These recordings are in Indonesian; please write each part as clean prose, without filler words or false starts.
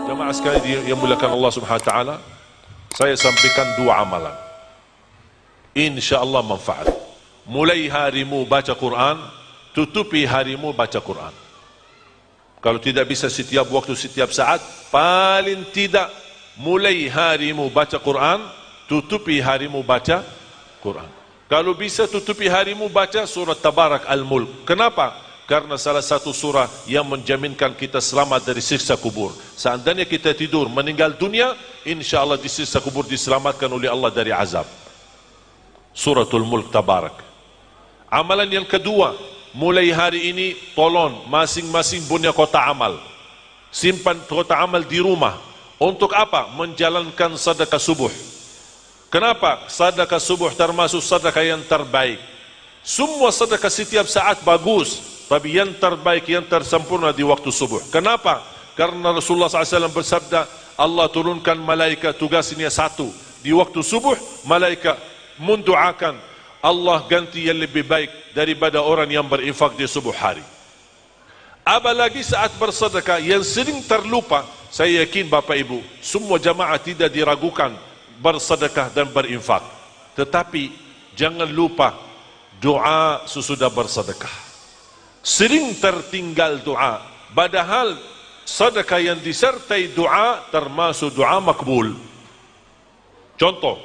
Jemaah sekalian yang muliakan Allah Subhanahu wa taala, saya sampaikan dua amalan. Insyaallah manfaat. Mulai harimu baca Quran, tutupi harimu baca Quran. Kalau tidak bisa setiap waktu, setiap saat, paling tidak mulai harimu baca Quran, tutupi harimu baca Quran. Kalau bisa tutupi harimu baca surat Tabarak Al-Mulk. Kenapa? Karena salah satu surah yang menjaminkan kita selamat dari siksa kubur. Seandainya kita tidur meninggal dunia, insya Allah di siksa kubur diselamatkan oleh Allah dari azab. Suratul Mulk Tabarak. Amalan yang kedua, mulai hari ini tolong masing-masing punya kotak amal, simpan kotak amal di rumah. Untuk apa? Menjalankan sedekah subuh. Kenapa? Sedekah subuh termasuk sedekah yang terbaik. Semua sedekah setiap saat bagus, tapi yang terbaik, yang tersempurna di waktu subuh. Kenapa? Karena Rasulullah SAW bersabda, Allah turunkan malaikat, tugasnya satu. Di waktu subuh, malaikat mendoakan Allah ganti yang lebih baik daripada orang yang berinfak di subuh hari. Apalagi saat bersedekah yang sering terlupa. Saya yakin Bapak Ibu, semua jamaah tidak diragukan bersedekah dan berinfak. Tetapi jangan lupa doa sesudah bersedekah. Sering tertinggal doa, padahal sedekah yang disertai doa termasuk doa makbul. Contoh,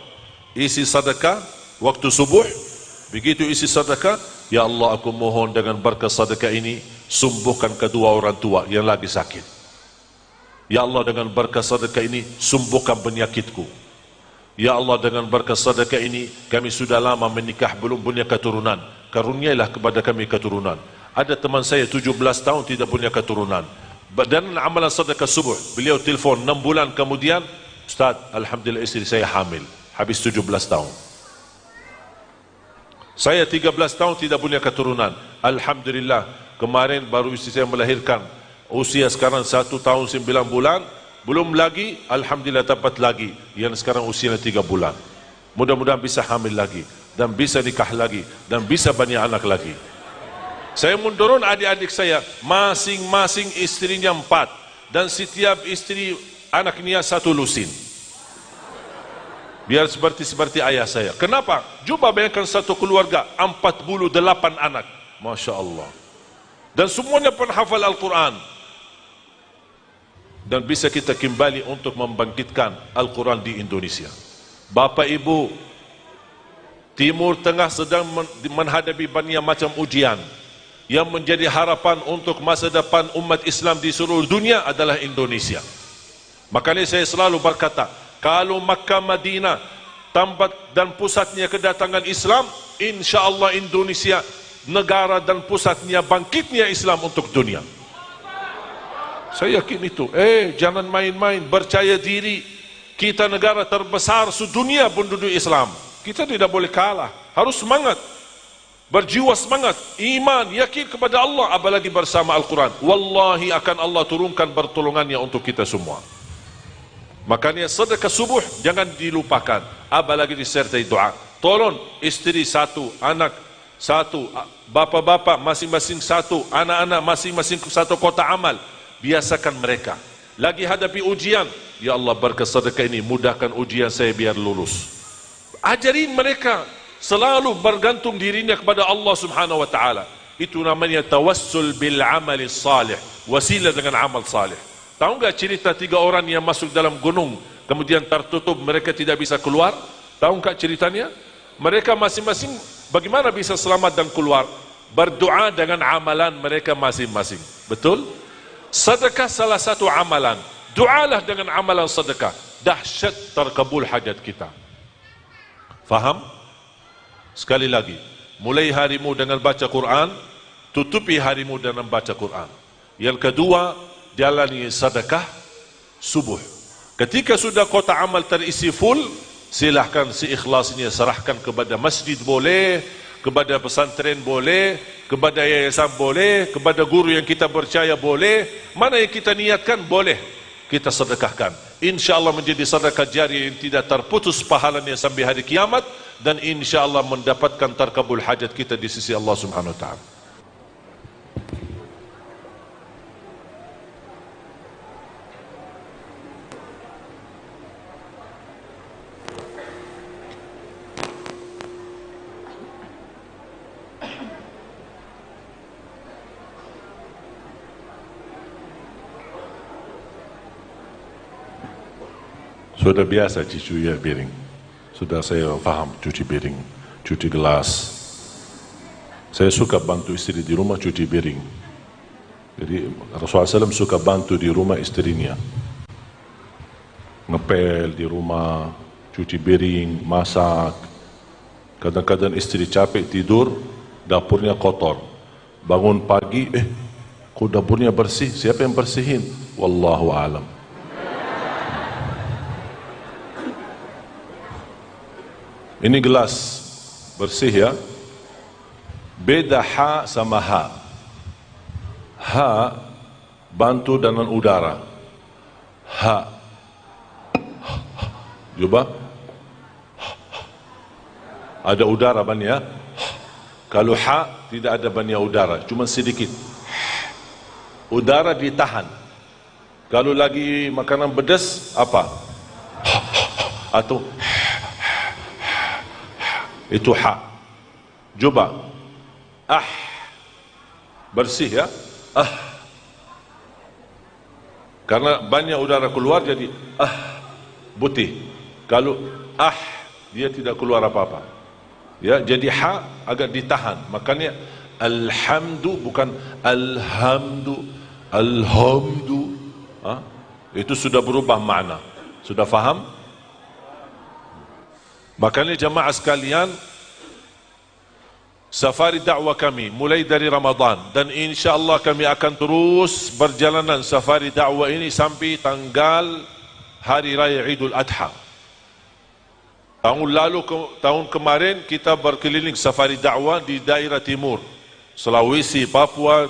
isi sedekah waktu subuh, begitu isi sedekah, ya Allah aku mohon dengan berkah sedekah ini sembuhkan kedua orang tua yang lagi sakit. Ya Allah dengan berkah sedekah ini sembuhkan penyakitku. Ya Allah dengan berkah sedekah ini kami sudah lama menikah belum punya keturunan, karuniailah kepada kami keturunan. Ada teman saya 17 tahun tidak punya keturunan. Dan amalan sedekah subuh, beliau telefon 6 bulan kemudian, Ustaz, alhamdulillah istri saya hamil, habis 17 tahun. Saya 13 tahun tidak punya keturunan. Alhamdulillah, kemarin baru istri saya melahirkan. Usia sekarang 1 tahun 9 bulan, belum lagi, alhamdulillah dapat lagi. Yang sekarang usianya 3 bulan. Mudah-mudahan bisa hamil lagi, dan bisa nikah lagi, dan bisa banyak anak lagi. Saya mendorong adik-adik saya, masing-masing istrinya 4, dan setiap istri anaknya 1 lusin. Biar seperti ayah saya. Kenapa? Coba bayangkan satu keluarga 48 anak, Masya Allah, dan semuanya penghafal Al-Quran. Dan bisa kita kembali untuk membangkitkan Al-Quran di Indonesia. Bapak Ibu, Timur Tengah sedang menghadapi banyak macam ujian. Yang menjadi harapan untuk masa depan umat Islam di seluruh dunia adalah Indonesia. Makanya saya selalu berkata, kalau Makkah Madinah tempat dan pusatnya kedatangan Islam, insya Allah Indonesia negara dan pusatnya bangkitnya Islam untuk dunia. Saya yakin itu. Jangan main-main, percaya diri. Kita negara terbesar sedunia penduduk Islam. Kita tidak boleh kalah, harus semangat. Berjiwa semangat, iman, yakin kepada Allah, apalagi bersama Al-Quran. Wallahi akan Allah turunkan pertolongannya untuk kita semua. Makanya sedekah subuh jangan dilupakan, apalagi disertai doa. Tolong istri 1, anak 1, bapak-bapak masing-masing 1, anak-anak masing-masing 1 kotak amal. Biasakan mereka. Lagi hadapi ujian, ya Allah berkat sedekah ini mudahkan ujian saya biar lulus. Ajarin mereka selalu bergantung dirinya kepada Allah Subhanahu wa taala. Itu namanya tawassul bil amali salih, wasilah dengan amal salih. Tahu enggak cerita 3 orang yang masuk dalam gunung kemudian tertutup, mereka tidak bisa keluar? Tahu enggak ceritanya? Mereka masing-masing bagaimana bisa selamat dan keluar? Berdoa dengan amalan mereka masing-masing. Betul? Sedekah salah satu amalan. Doalah dengan amalan sedekah. Dahsyat terkabul hajat kita. Faham? Sekali lagi, mulai harimu dengan baca Quran, tutupi harimu dengan baca Quran. Yang kedua, jalani sedekah subuh. Ketika sudah kotak amal terisi full, silahkan seikhlasnya serahkan kepada masjid boleh, kepada pesantren boleh, kepada yayasan boleh, kepada guru yang kita percaya boleh. Mana yang kita niatkan boleh kita sedekahkan. InsyaAllah menjadi sedekah jariah yang tidak terputus pahalanya sampai hari kiamat. Dan insyaAllah mendapatkan terkabul hajat kita di sisi Allah Subhanahu wa ta'ala. Sudah biasa cuci piring. Sudah saya faham cuci piring, cuci gelas. Saya suka bantu istri di rumah cuci piring. Jadi Rasulullah SAW suka bantu di rumah istrinya. Ngepel di rumah, cuci piring, masak. Kadang-kadang istri capek tidur, dapurnya kotor. Bangun pagi, kok dapurnya bersih? Siapa yang bersihin? Wallahu a'lam. Ini gelas bersih ya. Beda ha sama ha. Ha bantu dengan udara. Ha. Coba. Ada udara banyak. Kalau ha tidak ada banyak udara, cuma sedikit. Udara ditahan. Kalau lagi makanan pedas apa? Atau itu ha. Coba bersih ya. Karena banyak udara keluar jadi putih. Kalau dia tidak keluar apa-apa ya, jadi ha agak ditahan. Makanya alhamdu bukan alhamdu. Itu sudah berubah makna. Sudah faham? Makanya jamaah sekalian, safari dakwah kami mulai dari Ramadan, dan insyaAllah kami akan terus berjalanan safari dakwah ini sampai tanggal Hari Raya Idul Adha. Tahun kemarin kita berkeliling safari dakwah di daerah timur, Sulawesi, Papua,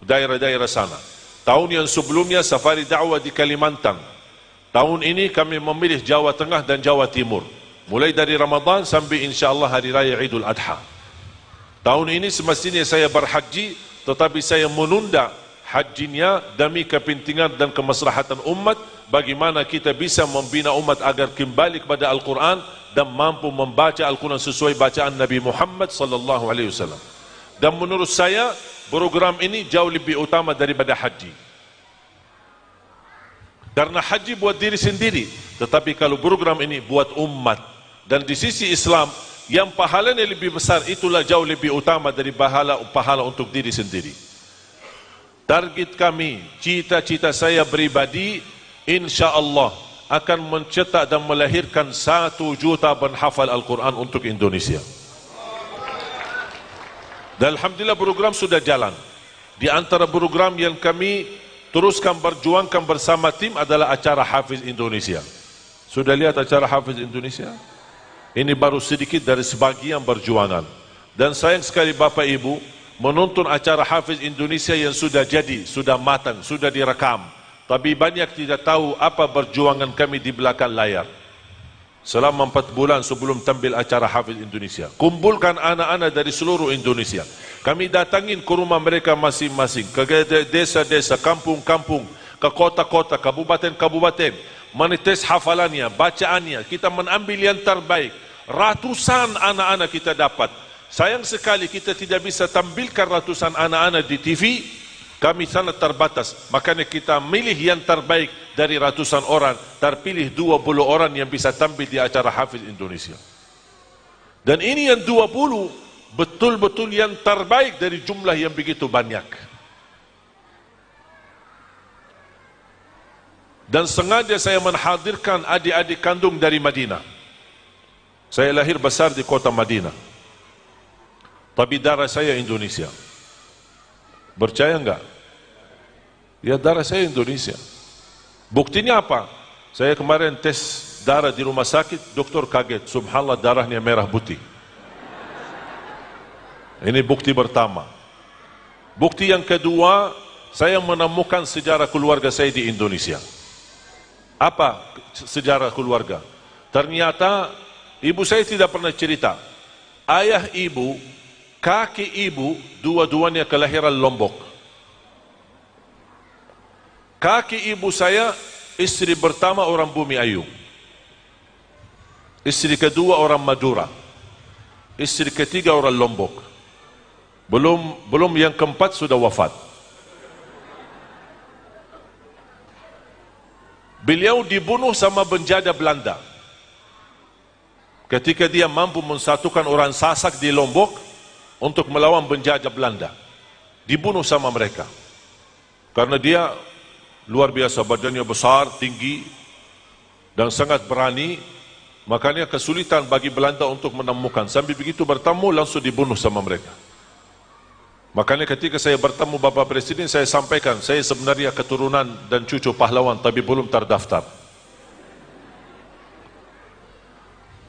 daerah-daerah sana. Tahun yang sebelumnya safari dakwah di Kalimantan. Tahun ini kami memilih Jawa Tengah dan Jawa Timur, mulai dari Ramadan sampai insyaAllah Hari Raya Idul Adha. Tahun ini semestinya saya berhaji, tetapi saya menunda hajinya demi kepentingan dan kemaslahatan umat. Bagaimana kita bisa membina umat agar kembali kepada Al-Quran dan mampu membaca Al-Quran sesuai bacaan Nabi Muhammad SAW. Dan menurut saya program ini jauh lebih utama daripada haji. Karena haji buat diri sendiri, tetapi kalau program ini buat umat. Dan di sisi Islam, yang pahalanya lebih besar, itulah jauh lebih utama dari pahala untuk diri sendiri. Target kami, cita-cita saya pribadi, insya Allah akan mencetak dan melahirkan 1 juta penghafal Al-Quran untuk Indonesia. Dan alhamdulillah program sudah jalan. Di antara program yang kami teruskan berjuangkan bersama tim adalah acara Hafiz Indonesia. Sudah lihat acara Hafiz Indonesia? Ini baru sedikit dari sebagian perjuangan. Dan sayang sekali Bapak Ibu, menonton acara Hafiz Indonesia yang sudah jadi, sudah matang, sudah direkam. Tapi banyak tidak tahu apa perjuangan kami di belakang layar. Selama 4 bulan sebelum tampil acara Hafiz Indonesia, kumpulkan anak-anak dari seluruh Indonesia. Kami datangin ke rumah mereka masing-masing, ke desa-desa, kampung-kampung, ke kota-kota, kabupaten-kabupaten, menetes hafalannya, bacaannya. Kita mengambil yang terbaik. Ratusan anak-anak kita dapat. Sayang sekali kita tidak bisa tampilkan ratusan anak-anak di TV. Kami sangat terbatas. Makanya kita milih yang terbaik dari ratusan orang. Terpilih 20 orang yang bisa tampil di acara Hafiz Indonesia. Dan ini yang 20 betul-betul yang terbaik dari jumlah yang begitu banyak. Dan sengaja saya menghadirkan adik-adik kandung dari Madinah. Saya lahir besar di kota Madinah, tapi darah saya Indonesia. Percaya enggak? Ya, darah saya Indonesia. Buktinya apa? Saya kemarin tes darah di rumah sakit, dokter kaget, subhanallah darahnya merah putih. Ini bukti pertama. Bukti yang kedua, saya menemukan sejarah keluarga saya di Indonesia. Apa sejarah keluarga? Ternyata ibu saya tidak pernah cerita. Ayah ibu, kaki ibu, dua-duanya kelahiran Lombok. Kaki ibu saya, istri pertama orang Bumi Ayu. Istri kedua orang Madura. Istri ketiga orang Lombok. Belum yang keempat sudah wafat. Beliau dibunuh sama penjajah Belanda. Ketika dia mampu mensatukan orang Sasak di Lombok untuk melawan penjajah Belanda, dibunuh sama mereka. Karena dia luar biasa, badannya besar, tinggi, dan sangat berani, makanya kesulitan bagi Belanda untuk menemukan. Sambil begitu bertemu, langsung dibunuh sama mereka. Makanya ketika saya bertemu Bapak Presiden, saya sampaikan, saya sebenarnya keturunan dan cucu pahlawan, tapi belum terdaftar.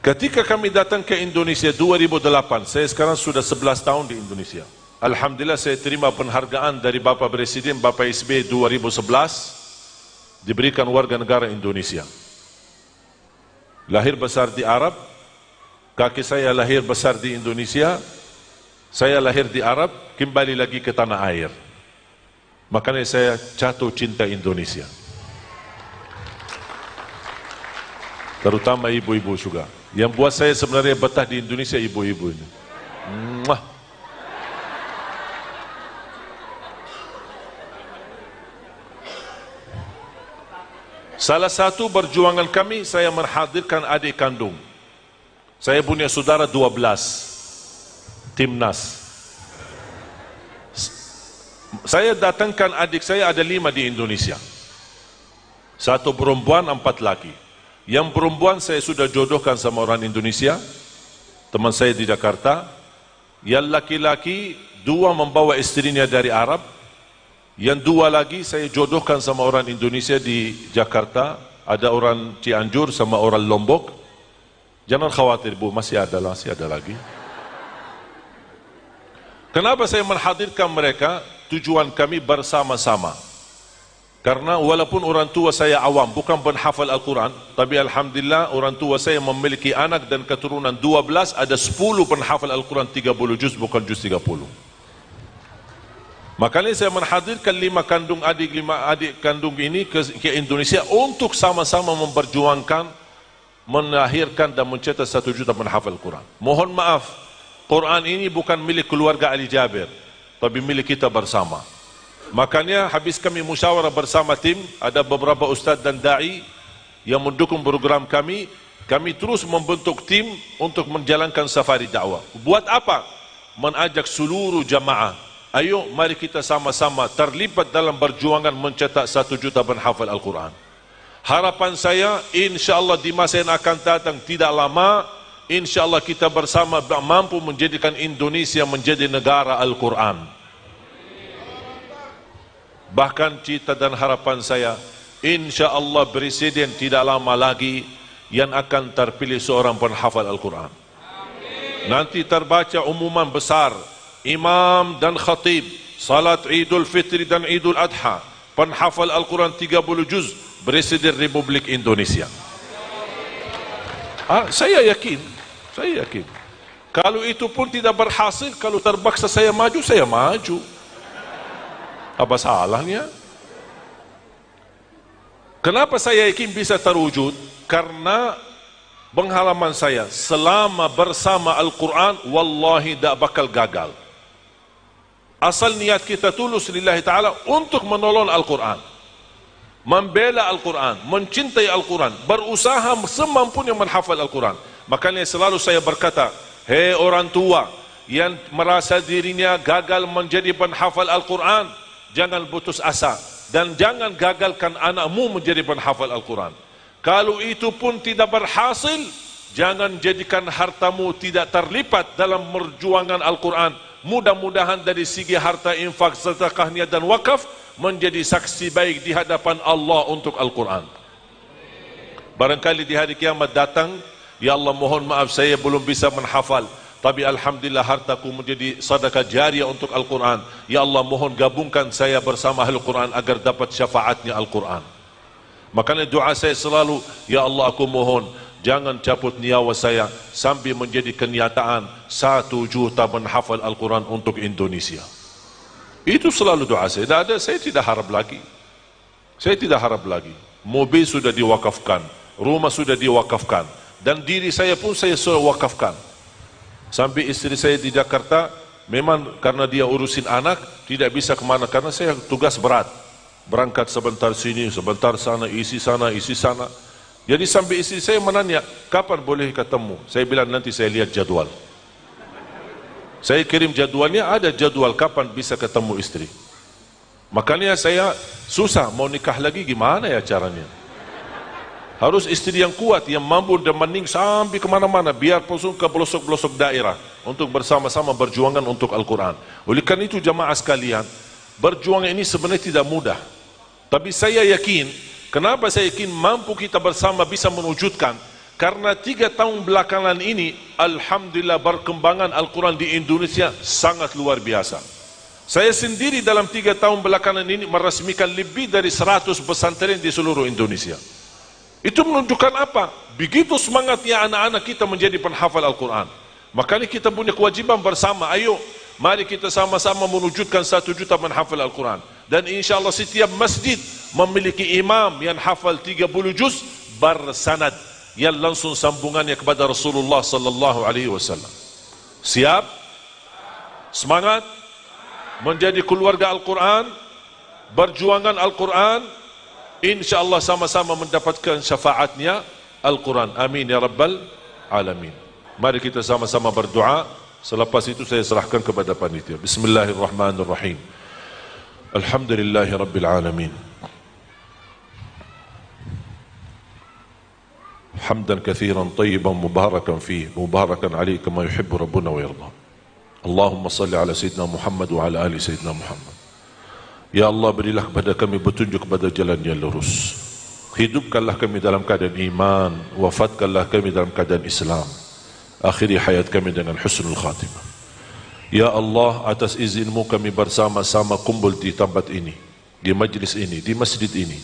Ketika kami datang ke Indonesia 2008, saya sekarang sudah 11 tahun di Indonesia. Alhamdulillah saya terima penghargaan dari Bapak Presiden, Bapak SBY 2011, diberikan warga negara Indonesia. Lahir besar di Arab, kaki saya lahir besar di Indonesia, saya lahir di Arab, kembali lagi ke tanah air. Makanya saya jatuh cinta Indonesia. Terutama ibu-ibu juga. Yang buat saya sebenarnya betah di Indonesia ibu-ibu ini. Salah satu perjuangan kami, saya menghadirkan adik kandung. Saya punya saudara 12, timnas. Saya datangkan adik saya, ada 5 di Indonesia. 1 perempuan, 4 laki. Yang perempuan saya sudah jodohkan sama orang Indonesia, teman saya di Jakarta. Yang laki-laki 2 membawa istrinya dari Arab. Yang 2 lagi saya jodohkan sama orang Indonesia di Jakarta. Ada orang Cianjur sama orang Lombok. Jangan khawatir Bu, masih ada lagi. Kenapa saya menghadirkan mereka? Tujuan kami bersama-sama. Karena walaupun orang tua saya awam, bukan penghafal Al-Quran, tapi Alhamdulillah orang tua saya memiliki anak dan keturunan 12, ada 10 penghafal Al-Quran 30 juz, bukan juz 30. Makanya saya menghadirkan 5 adik kandung ini ke Indonesia untuk sama-sama memperjuangkan, melahirkan dan mencetak 1 juta penghafal Al-Quran. Mohon maaf, Quran ini bukan milik keluarga Ali Jabir, tapi milik kita bersama. Makanya habis kami musyawarah bersama tim, ada beberapa ustaz dan da'i yang mendukung program kami terus membentuk tim untuk menjalankan safari dakwah. Buat apa? Mengajak seluruh jamaah, ayo mari kita sama-sama terlibat dalam perjuangan mencetak 1 juta penghafal Al-Quran. Harapan saya, insyaAllah di masa yang akan datang tidak lama, insyaAllah kita bersama mampu menjadikan Indonesia menjadi negara Al-Quran. Bahkan cita dan harapan saya, insya Allah Presiden tidak lama lagi yang akan terpilih seorang penghafal Al-Quran. Nanti terbaca umuman besar, imam dan khatib, salat Idul Fitri dan Idul Adha, penghafal Al-Quran 30 juz, Presiden Republik Indonesia. Saya yakin. Kalau itu pun tidak berhasil, kalau terpaksa saya maju, saya maju. Apa salahnya? Kenapa saya yakin bisa terwujud? Karena pengalaman saya selama bersama Al-Quran, wallahi tak bakal gagal. Asal niat kita tulus lillahi ta'ala untuk menolong Al-Quran, membela Al-Quran, mencintai Al-Quran, berusaha semampunya menghafal Al-Quran. Makanya selalu saya berkata, hei orang tua yang merasa dirinya gagal menjadi penghafal Al-Quran, jangan putus asa dan jangan gagalkan anakmu menjadi penghafal Al-Quran. Kalau itu pun tidak berhasil, jangan jadikan hartamu tidak terlibat dalam perjuangan Al-Quran. Mudah-mudahan dari segi harta, infak, sedekah, niat dan wakaf menjadi saksi baik di hadapan Allah untuk Al-Quran. Barangkali di hari kiamat datang, ya Allah mohon maaf saya belum bisa menghafal, tapi Alhamdulillah hartaku menjadi sedekah jariah untuk Al-Quran. Ya Allah mohon gabungkan saya bersama Al-Quran agar dapat syafaatnya Al-Quran. Makanya doa saya selalu, ya Allah aku mohon jangan cabut nyawa saya sampai menjadi kenyataan 1 juta penghafal Al-Quran untuk Indonesia. Itu selalu doa saya. Saya tidak harap lagi. Mobil sudah diwakafkan, rumah sudah diwakafkan, dan diri saya pun saya sudah wakafkan. Sampai istri saya di Jakarta, memang karena dia urusin anak, tidak bisa kemana, karena saya tugas berat. berangkat sebentar sini, sebentar sana, isi sana, isi sana. Jadi sampai istri saya menanya, kapan boleh ketemu? Saya bilang nanti saya lihat jadwal. Saya kirim jadwalnya, ada jadwal kapan bisa ketemu istri. Makanya saya susah mau nikah lagi, gimana ya caranya? Harus istri yang kuat, yang mampu dan mening sampai kemana-mana, biar pun ke pelosok-pelosok daerah untuk bersama-sama berjuangan untuk Al-Quran. Oleh karena itu jamaah sekalian, berjuang ini sebenarnya tidak mudah. Tapi saya yakin, kenapa saya yakin mampu kita bersama bisa mewujudkan? Karena 3 tahun belakangan ini, alhamdulillah perkembangan Al-Quran di Indonesia sangat luar biasa. Saya sendiri dalam 3 tahun belakangan ini meresmikan lebih dari 100 pesantren di seluruh Indonesia. Itu menunjukkan apa? Begitu semangatnya anak-anak kita menjadi penghafal Al-Quran. Makanya kita punya kewajiban bersama. Ayo, mari kita sama-sama menwujudkan 1 juta menghafal Al-Quran. Dan insya Allah setiap masjid memiliki imam yang hafal 30 juz bersanad, yang langsung sambungannya kepada Rasulullah sallallahu alaihi wasallam. Siap? Semangat menjadi keluarga Al-Quran, berjuangan Al-Quran, insyaallah sama-sama mendapatkan syafaatnya Al-Quran. Amin ya rabbal alamin. Mari kita sama-sama berdoa. Selepas itu saya serahkan kepada panitia. Bismillahirrahmanirrahim. Alhamdulillahi rabbil alamin. حمدا كثيرا طيبا مباركا فيه مباركا عليه كما يحب ربنا ويرضى. اللهم صل على سيدنا محمد وعلى آل سيدنا محمد. Ya Allah, berilah kepada kami petunjuk kepada jalan yang lurus. Hidupkanlah kami dalam keadaan iman, wafatkanlah kami dalam keadaan Islam. Akhiri hayat kami dengan husnul khatimah. Ya Allah, atas izinmu kami bersama-sama kumpul di tempat ini, di majlis ini, di masjid ini.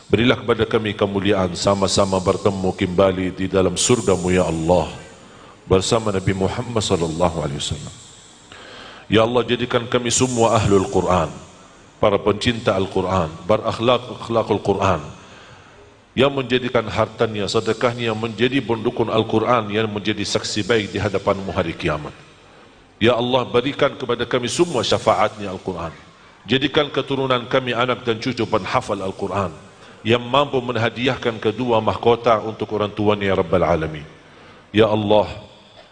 Berilah kepada kami kemuliaan sama-sama bertemu kembali di dalam surga-Mu ya Allah bersama Nabi Muhammad sallallahu alaihi wasallam. Ya Allah, jadikan kami semua ahlul Quran, para pencinta Al-Quran, berakhlak-akhlakul Quran, yang menjadikan hartanya, sedekahnya menjadi pendukung Al-Quran, yang menjadi saksi baik di hadapan-Mu hari kiamat. Ya Allah, berikan kepada kami semua syafaatnya Al-Quran. Jadikan keturunan kami anak dan cucu penghafal Al-Quran, yang mampu menhadiahkan kedua mahkota untuk orang tuanya ya Rabbal Alamin. Ya Allah,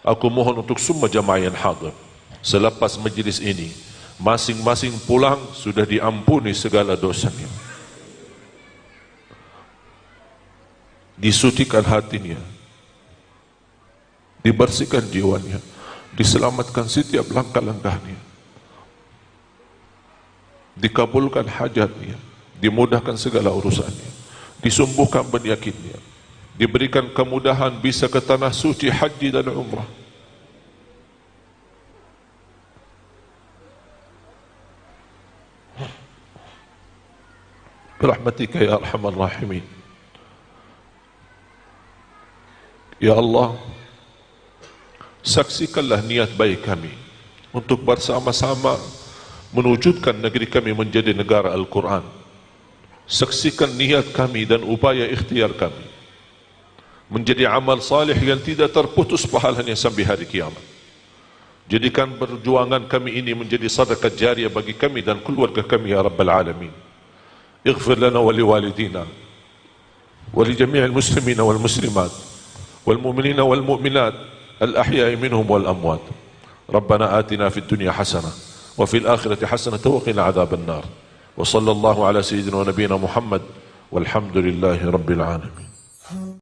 aku mohon untuk semua jamaah yang hadir, selepas majlis ini, masing-masing pulang sudah diampuni segala dosanya, disucikan hatinya, dibersihkan jiwanya, diselamatkan setiap langkah-langkahnya, dikabulkan hajatnya, dimudahkan segala urusannya, disembuhkan penyakitnya, diberikan kemudahan bisa ke tanah suci haji dan umrah. Birahmatika ya arhamar rahimin. Ya Allah, saksikanlah niat baik kami untuk bersama-sama menwujudkan negeri kami menjadi negara Al-Quran. Saksikan niat kami dan upaya ikhtiar kami menjadi amal salih yang tidak terputus pahalanya sampai hari kiamat. Jadikan perjuangan kami ini menjadi sedekah jariah bagi kami dan keluarga kami ya Rabbal Alamin. Ighfir lana wa liwalidina wa li jami'il muslimina wal muslimat wal mu'minina wal mu'minat al ahya'i minhum wal amwat. Rabbana atina fid dunya hasanah wa fil akhirati hasanah wa qina adzaban nar. Wa sallallahu ala sayyidina wa nabiyina Muhammad walhamdulillahi rabbil alamin.